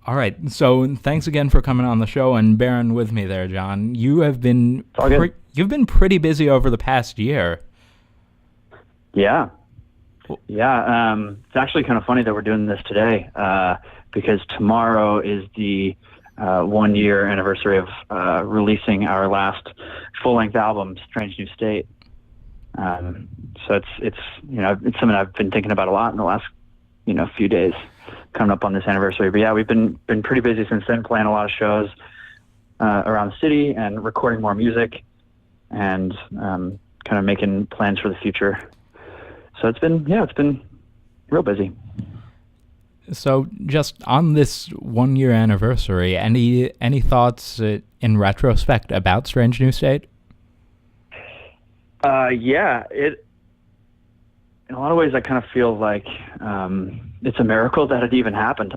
All right. So thanks again for coming on the show and bearing with me there, John. It's all good. You've been pretty busy over the past year. Yeah. Well, Yeah. It's actually kind of funny that we're doing this today because tomorrow is the 1 year anniversary of releasing our last full length album, Strange New State. So it's something I've been thinking about a lot in the last few days coming up on this anniversary. But yeah, we've been pretty busy since then, playing a lot of shows around the city and recording more music and kind of making plans for the future. So it's been real busy. So just on this 1 year anniversary, any thoughts in retrospect about Strange New State? Yeah, in a lot of ways I kind of feel like it's a miracle that it even happened.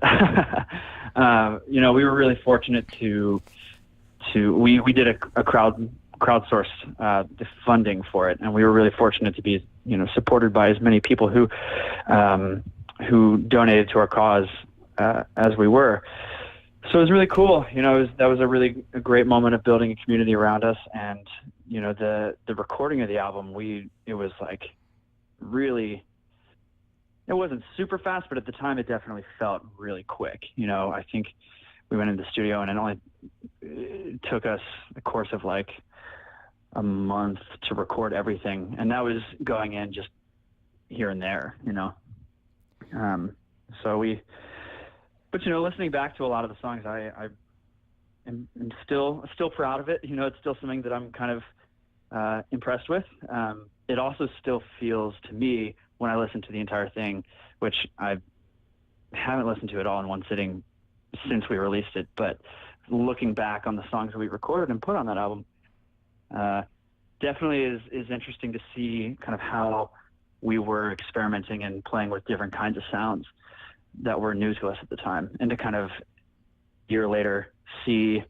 We were really fortunate to we did a crowdsourced the funding for it, and we were really fortunate to be supported by as many people who donated to our cause as we were. So it was really cool. That was a great moment of building a community around us, and the recording of the album, it was like really, it wasn't super fast, but at the time it definitely felt really quick. I think we went into the studio and it took us a course of like a month to record everything, and that was going in just here and there. But listening back to a lot of the songs, I am still proud of it. It's still something that I'm kind of impressed with. It also still feels to me, when I listen to the entire thing, which I haven't listened to it all in one sitting since we released it, but looking back on the songs that we recorded and put on that album, definitely is interesting to see kind of how we were experimenting and playing with different kinds of sounds that were new to us at the time, and to kind of a year later see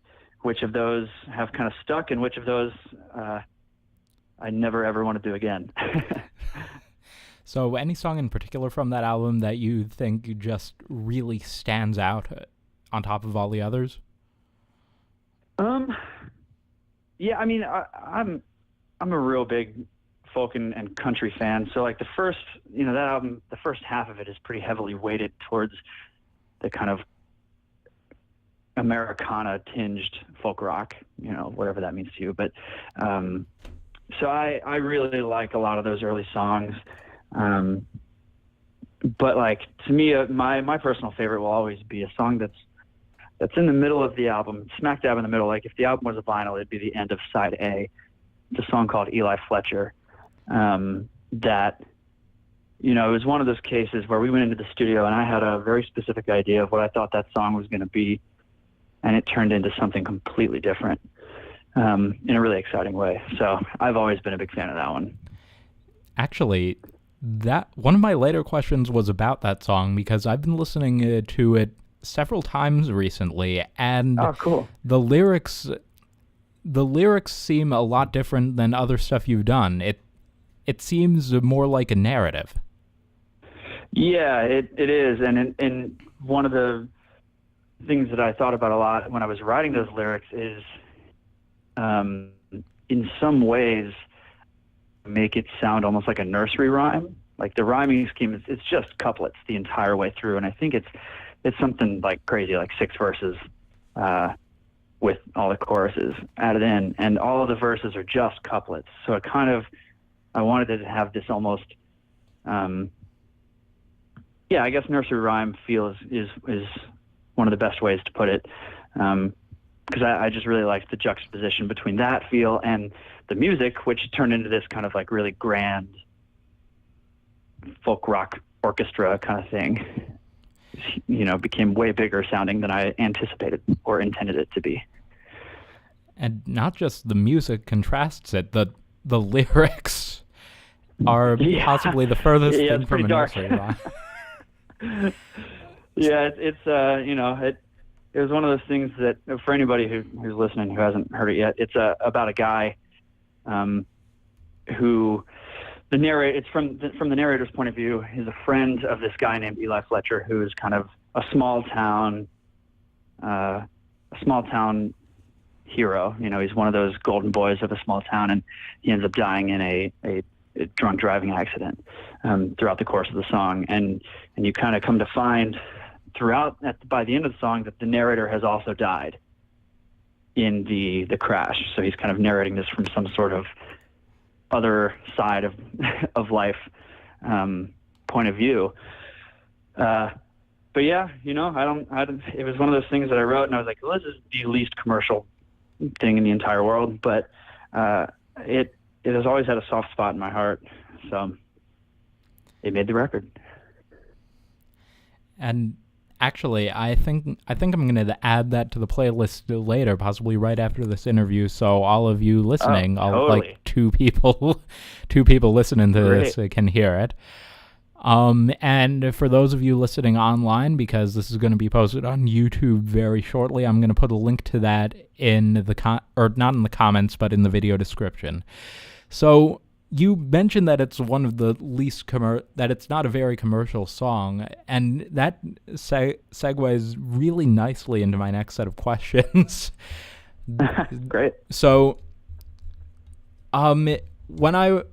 which of those have kind of stuck and which of those I never ever want to do again. So any song in particular from that album that you think just really stands out on top of all the others? Yeah, I mean, I'm a real big folk and country fan. So like the first, that album, the first half of it is pretty heavily weighted towards the kind of Americana tinged folk rock, whatever that means to you. But so I really like a lot of those early songs. But like, to me, my personal favorite will always be a song that's in the middle of the album, smack dab in the middle. Like if the album was a vinyl, it'd be the end of side A. It's a song called Eli Fletcher. That, it was one of those cases where we went into the studio and I had a very specific idea of what I thought that song was going to be, and it turned into something completely different, in a really exciting way. So I've always been a big fan of that one. Actually, that one of my later questions was about that song, because I've been listening to it several times recently, and Oh, cool. the lyrics seem a lot different than other stuff you've done. It seems more like a narrative. Yeah, it is. And one of the things that I thought about a lot when I was writing those lyrics is, in some ways, make it sound almost like a nursery rhyme. Like the rhyming scheme, it's just couplets the entire way through. And I think it's something like crazy, like 6 verses, with all the choruses added in, and all of the verses are just couplets. So I wanted it to have this almost, I guess nursery rhyme feel is one of the best ways to put it. Because I just really liked the juxtaposition between that feel and the music, which turned into this kind of like really grand folk rock orchestra kind of thing. Became way bigger sounding than I anticipated or intended it to be. And not just the music contrasts it, the lyrics are possibly the furthest thing from a nursery rhyme. Yeah, it was one of those things that, for anybody who's listening who hasn't heard it yet, it's about a guy who it's from the narrator's point of view. He's a friend of this guy named Eli Fletcher, who is kind of a small town a small town hero. He's one of those golden boys of a small town, and he ends up dying in a drunk driving accident throughout the course of the song. And you kind of come to find by the end of the song that the narrator has also died in the crash. So he's kind of narrating this from some sort of other side of life point of view. But yeah, it was one of those things that I wrote, and I was like, well, this is the least commercial thing in the entire world, but it has always had a soft spot in my heart, so it made the record. And actually, I think I'm going to add that to the playlist later, possibly right after this interview, so all of you listening, totally. like two people listening to Great. this can hear it. And for those of you listening online, because this is going to be posted on YouTube very shortly, I'm going to put a link to that in the not in the comments, but in the video description. So you mentioned that it's one of the least that it's not a very commercial song, and that segues really nicely into my next set of questions. Great. So, when I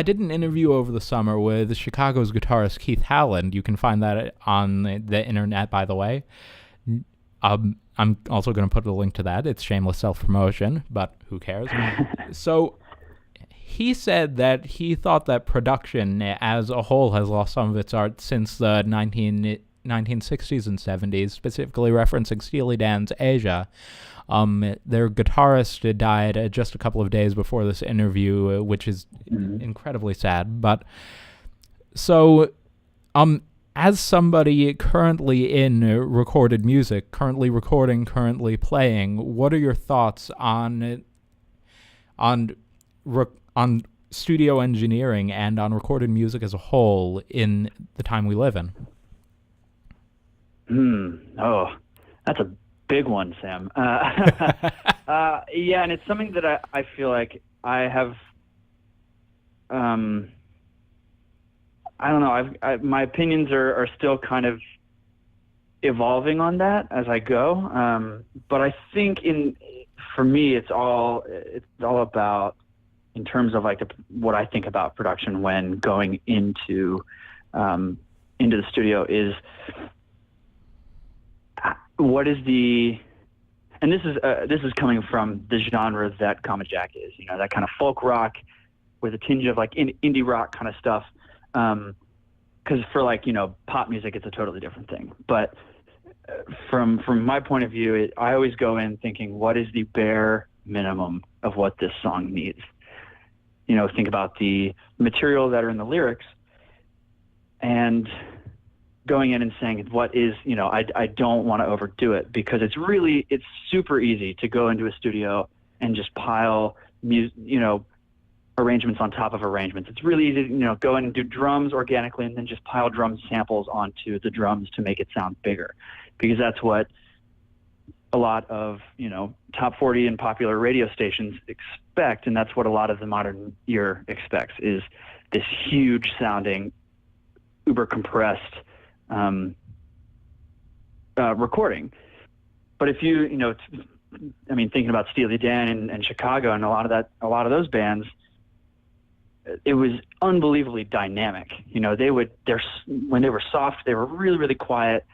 did an interview over the summer with Chicago's guitarist Keith Howland. You can find that on the internet, by the way. I'm also going to put a link to that. It's shameless self-promotion, but who cares? So he said that he thought that production as a whole has lost some of its art since the 1960s and 70s, specifically referencing Steely Dan's Asia. Their guitarist died just a couple of days before this interview, which is incredibly sad. But so, as somebody currently in recorded music, currently recording, currently playing, what are your thoughts on studio engineering and on recorded music as a whole in the time we live in? Oh, that's a big one, Sam. Yeah, and it's something that I feel like I have. I don't know. My opinions are still kind of evolving on that as I go. But I think for me, it's all about, in terms of like what I think about production when going into the studio, is what is and this is coming from the genre that Common Jack is, that kind of folk rock with a tinge of like indie rock kind of stuff. Because for like, pop music, it's a totally different thing. But from my point of view, I always go in thinking, what is the bare minimum of what this song needs? Think about the material that are in the lyrics, and going in and saying what is, I don't want to overdo it, because it's super easy to go into a studio and just pile arrangements on top of arrangements. It's really easy to, go in and do drums organically and then just pile drum samples onto the drums to make it sound bigger, because that's what a lot of, top 40 and popular radio stations expect. And that's what a lot of the modern ear expects, is this huge sounding, uber compressed recording. But if you, thinking about Steely Dan and Chicago and a lot of those bands, it was unbelievably dynamic. When they were soft, they were really, really quiet.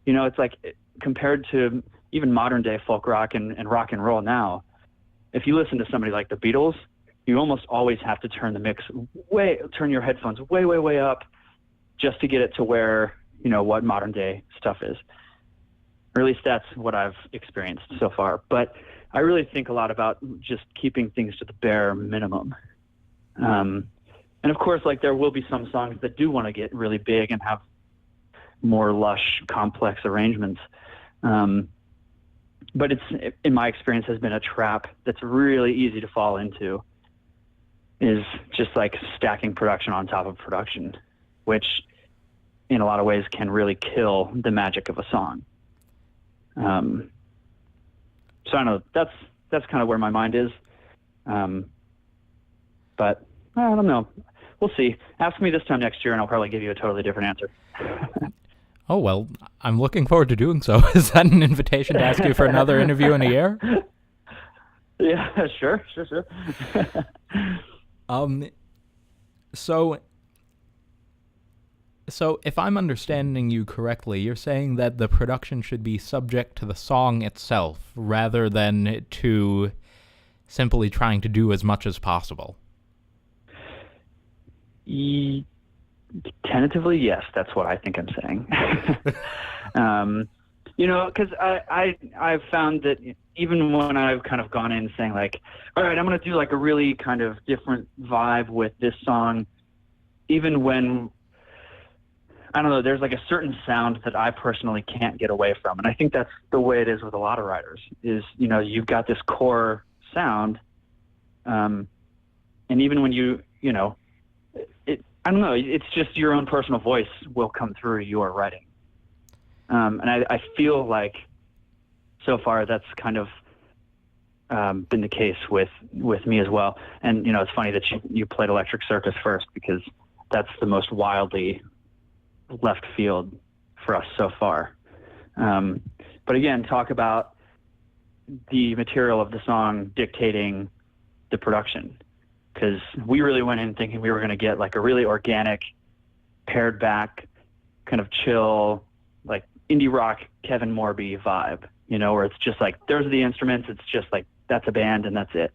It's like, compared to even modern day folk rock and rock and roll now, if you listen to somebody like the Beatles, you almost always have to turn your headphones way, way, way up just to get it to where, what modern day stuff is. Or at least that's what I've experienced so far. But I really think a lot about just keeping things to the bare minimum. And of course, like, there will be some songs that do want to get really big and have more lush, complex arrangements. But it's, in my experience, has been a trap that's really easy to fall into, is just like stacking production on top of production, which in a lot of ways can really kill the magic of a song. So I know that's kind of where my mind is. But I don't know. We'll see. Ask me this time next year, and I'll probably give you a totally different answer. Oh, well, I'm looking forward to doing so. Is that an invitation to ask you for another interview in a year? Yeah, sure. Um, so, so if I'm understanding you correctly, you're saying that the production should be subject to the song itself rather than to simply trying to do as much as possible. Tentatively, yes, that's what I think I'm saying. Because I've found that even when I've kind of gone in saying like, all right, I'm going to do like a really kind of different vibe with this song, even when I don't know, there's like a certain sound that I personally can't get away from, and I think that's the way it is with a lot of writers. Is you've got this core sound, and even when I don't know, it's just your own personal voice will come through your writing. And I feel like so far that's kind of been the case with me as well. And, it's funny that you played Electric Circus first, because that's the most wildly left field for us so far. But again, talk about the material of the song dictating the production. Because we really went in thinking we were going to get like a really organic, pared back, kind of chill, like indie rock Kevin Morby vibe, where it's just like, there's the instruments, it's just like, that's a band and that's it.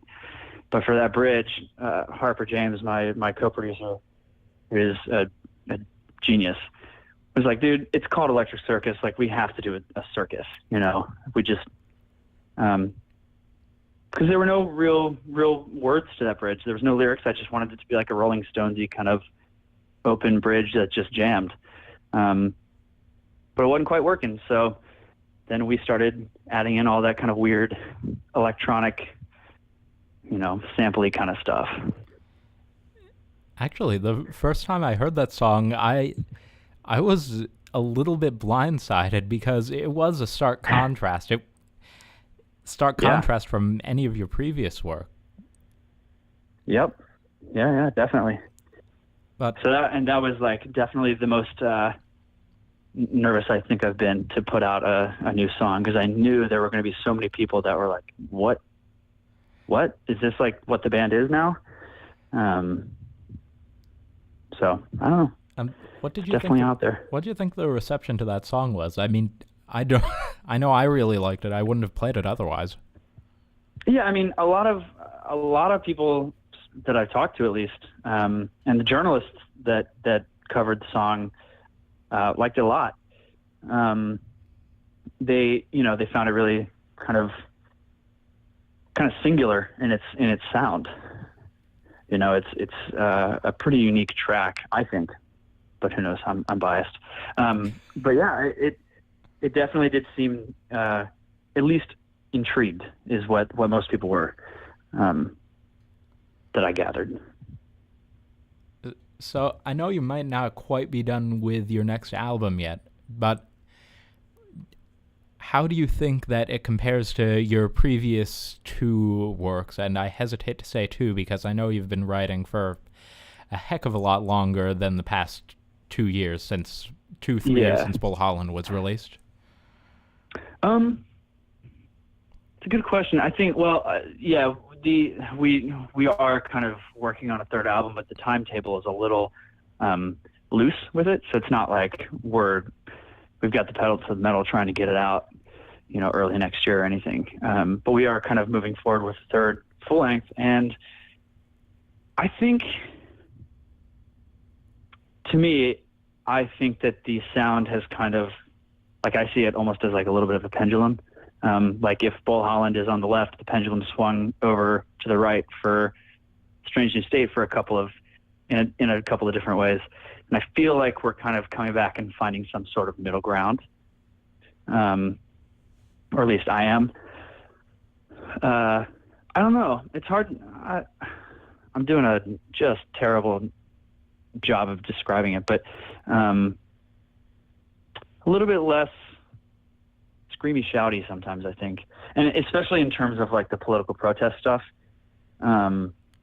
But for that bridge, Harper James, my co-producer, who is a genius, was like, dude, it's called Electric Circus. Like, we have to do a circus, we just, because there were no real words to that bridge. There was no lyrics. I just wanted it to be like a Rolling Stonesy kind of open bridge that just jammed. But it wasn't quite working. So then we started adding in all that kind of weird electronic, sample-y kind of stuff. Actually, the first time I heard that song, I was a little bit blindsided because it was a stark contrast. Contrast from any of your previous work. Yep. Yeah, definitely. But that was like definitely the most nervous I think I've been to put out a new song, because I knew there were going to be so many people that were like, what is this, like what the band is now? So I don't know. What did you definitely think out there? What did you think the reception to that song was? I mean, I know I really liked it. I wouldn't have played it otherwise. Yeah, I mean, a lot of people that I've talked to, at least, and the journalists that covered the song liked it a lot. They found it really kind of singular in its sound. It's a pretty unique track, I think, but who knows? I'm biased. But yeah, it definitely did seem at least intrigued, is what most people were, that I gathered. So I know you might not quite be done with your next album yet, but how do you think that it compares to your previous two works? And I hesitate to say two, because I know you've been writing for a heck of a lot longer than the past 2 years, since 3 years since Bull Holland was released. It's a good question. I think, we are kind of working on a third album, but the timetable is a little loose with it. So it's not like we've got the pedal to the metal trying to get it out, early next year or anything. But we are kind of moving forward with the third full length. And I think, to me, I think that the sound has kind of, like, I see it almost as like a little bit of a pendulum. Like if Bull Holland is on the left, the pendulum swung over to the right for Strange New State for in a couple of different ways. And I feel like we're kind of coming back and finding some sort of middle ground. Or at least I am. I don't know. It's hard. I'm doing a just terrible job of describing it, but a little bit less screamy, shouty sometimes, I think, and especially in terms of like the political protest stuff,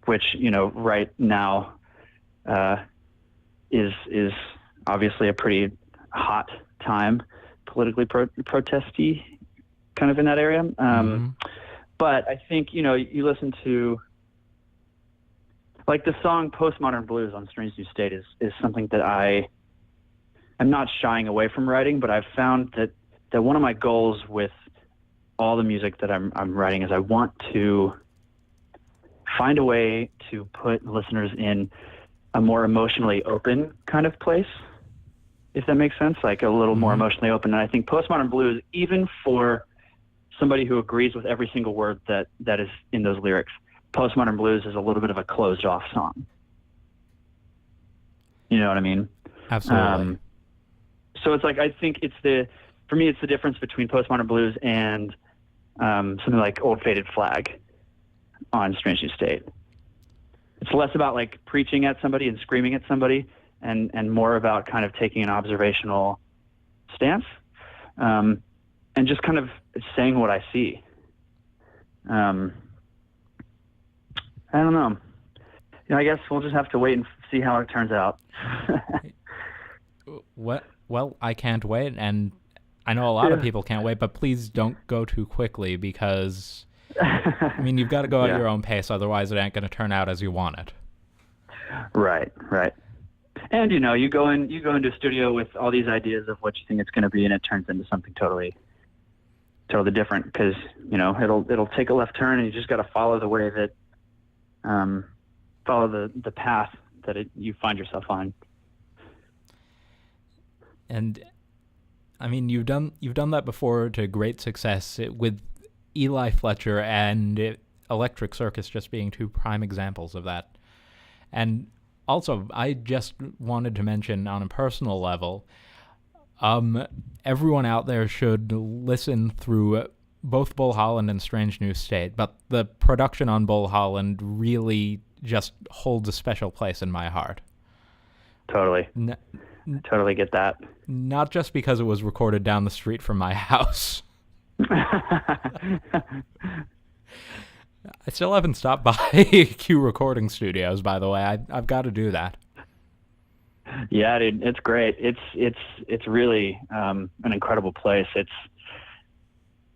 which right now is obviously a pretty hot time politically protesty kind of in that area. But I think, you listen to, like, the song Postmodern Blues on Strange New State is something that I'm not shying away from writing, but I've found that one of my goals with all the music that I'm writing is I want to find a way to put listeners in a more emotionally open kind of place, if that makes sense, like a little more emotionally open. And I think Postmodern Blues, even for somebody who agrees with every single word that is in those lyrics, Postmodern Blues is a little bit of a closed off song. You know what I mean? Absolutely. So it's like, I think for me, it's the difference between Postmodern Blues and something like Old Faded Flag on Strange New State. It's less about like preaching at somebody and screaming at somebody, and more about kind of taking an observational stance, and just kind of saying what I see. I don't know. I guess we'll just have to wait and see how it turns out. Well, I can't wait, and I know a lot of people can't wait, but please don't go too quickly, because I mean, you've got to go at your own pace, otherwise it ain't going to turn out as you want it. Right. And you go into a studio with all these ideas of what you think it's going to be, and it turns into something totally different, because it'll take a left turn, and you just got to follow the way that follow the path that you find yourself on. And I mean, you've done that before to great success with Eli Fletcher and Electric Circus just being two prime examples of that. And also, I just wanted to mention on a personal level, everyone out there should listen through both Bull Holland and Strange New State, but the production on Bull Holland really just holds a special place in my heart. Totally. Totally get that. Not just because it was recorded down the street from my house. I still haven't stopped by Q Recording Studios, by the way. I've got to do that. Yeah, dude, it's great. It's really an incredible place. It's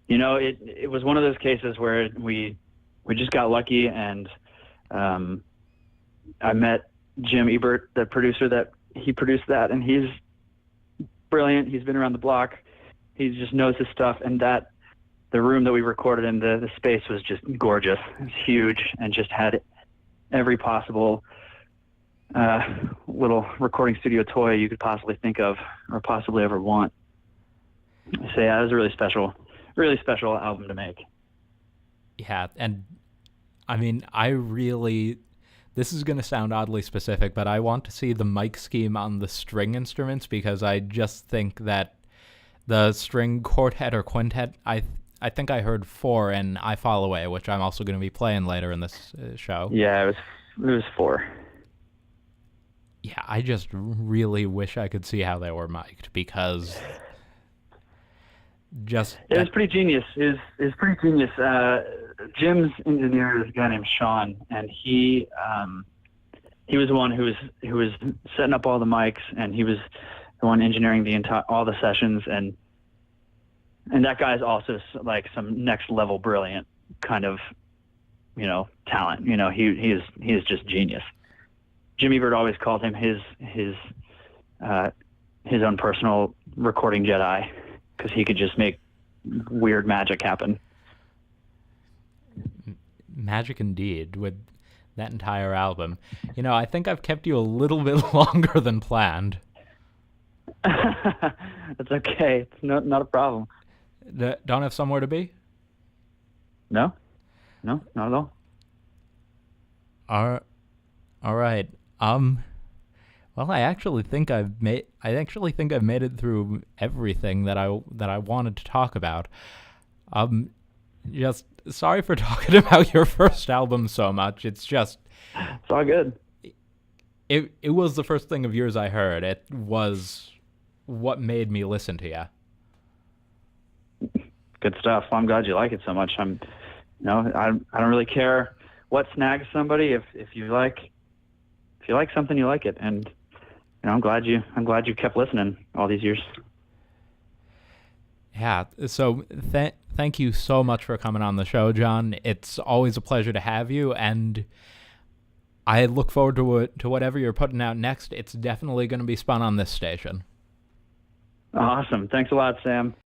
it was one of those cases where we just got lucky, and I met Jim Ebert, the producer that he produced that, and he's brilliant. He's been around the block. He just knows his stuff, and the room that we recorded in, the space was just gorgeous. It was huge and just had every possible little recording studio toy you could possibly think of or possibly ever want. So yeah, it was a really special album to make. Yeah, and I mean, this is going to sound oddly specific, but I want to see the mic scheme on the string instruments, because I just think that the string quartet or quintet, I think I heard 4 in I Fall Away, which I'm also going to be playing later in this show. Yeah, it was 4. Yeah, I just really wish I could see how they were mic'd, because it was pretty genius. It was pretty genius. Jim's engineer is a guy named Sean, and he was the one who was setting up all the mics, and he was the one engineering all the sessions, and that guy's also like some next level brilliant kind of talent. He is just genius. Jimmy Bird always called him his own personal recording Jedi, because he could just make weird magic happen. Magic indeed, with that entire album. I think I've kept you a little bit longer than planned. That's okay. It's not a problem. Don't have somewhere to be? No, not at all. All right. Well, I actually think I've made it through everything that I wanted to talk about. Just sorry for talking about your first album so much. It's all good. It was the first thing of yours I heard. It was what made me listen to you. Good stuff. Well, I'm glad you like it so much. I don't really care what snags somebody. If you like something, you like it, and I'm glad you kept listening all these years. Yeah. So thank you so much for coming on the show, John. It's always a pleasure to have you, and I look forward to whatever you're putting out next. It's definitely going to be spun on this station. Awesome. Thanks a lot, Sam.